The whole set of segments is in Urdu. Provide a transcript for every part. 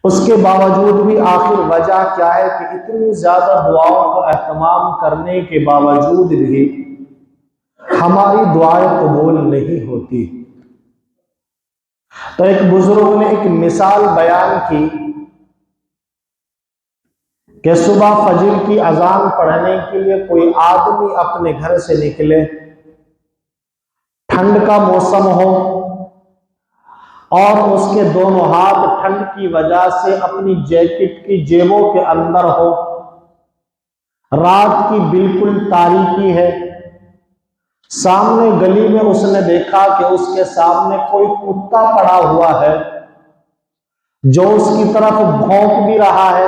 اس کے باوجود بھی آخر وجہ کیا ہے کہ اتنی زیادہ دعاؤں کا اہتمام کرنے کے باوجود بھی ہماری دعائیں قبول نہیں ہوتی۔ تو ایک بزرگ نے ایک مثال بیان کی کہ صبح فجر کی اذان پڑھنے کے لیے کوئی آدمی اپنے گھر سے نکلے، ٹھنڈ کا موسم ہو اور اس کے دونوں ہاتھ ٹھنڈ کی وجہ سے اپنی جیکٹ کی جیبوں کے اندر ہو، رات کی بالکل تاریکی ہے، سامنے گلی میں اس نے دیکھا کہ اس کے سامنے کوئی کتا پڑا ہوا ہے جو اس کی طرف بھونک بھی رہا ہے۔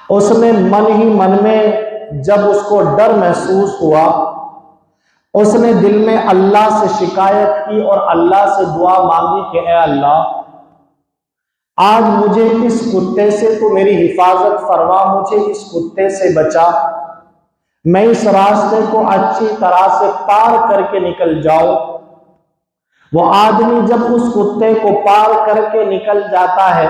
اس نے من ہی من میں جب اس کو ڈر محسوس ہوا، اس نے دل میں اللہ سے شکایت کی اور اللہ سے دعا مانگی کہ اے اللہ، آج مجھے اس کتے سے تو میری حفاظت فرما، مجھے اس کتے سے بچا، میں اس راستے کو اچھی طرح سے پار کر کے نکل جاؤں۔ وہ آدمی جب اس کتے کو پار کر کے نکل جاتا ہے،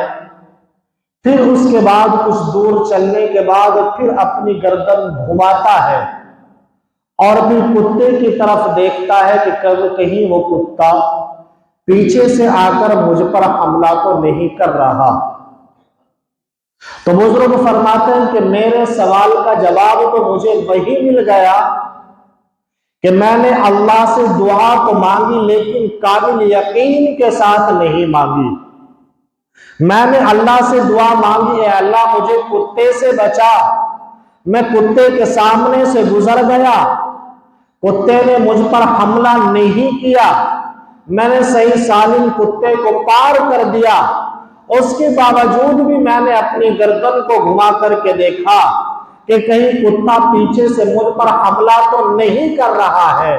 پھر اس کے بعد کچھ دور چلنے کے بعد پھر اپنی گردن گھماتا ہے اور پھر کتے کی طرف دیکھتا ہے کہ کہیں وہ کتا پیچھے سے آ کر مجھ پر حملہ تو نہیں کر رہا۔ تو بزرگ فرماتے ہیں کہ میرے سوال کا جواب تو مجھے وہی مل گیا کہ میں نے اللہ سے دعا تو مانگی لیکن کامل یقین کے ساتھ نہیں مانگی۔ میں نے اللہ سے دعا مانگی، اے اللہ مجھے کتے سے بچا، میں کتے کے سامنے سے گزر گیا، کتے نے مجھ پر حملہ نہیں کیا، میں نے صحیح سالم کتے کو پار کر دیا، اس کے باوجود بھی میں نے اپنی گردن کو گھما کر کے دیکھا کہ کہیں کتا پیچھے سے مجھ پر حملہ تو نہیں کر رہا ہے۔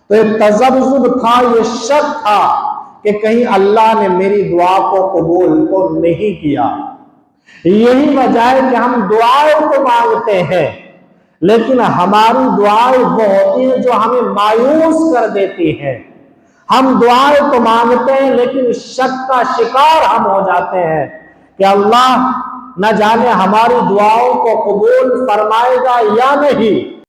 تو یہ تذبذب تھا، یہ شک تھا کہ کہیں اللہ نے میری دعا کو قبول تو نہیں کیا۔ یہی وجہ ہے کہ ہم دعائیں تو مانگتے ہیں لیکن ہماری دعائیں وہ ہوتی ہیں جو ہمیں مایوس کر دیتی ہیں۔ ہم دعائیں تو مانگتے ہیں لیکن شک کا شکار ہم ہو جاتے ہیں کہ اللہ نہ جانے ہماری دعاؤں کو قبول فرمائے گا یا نہیں۔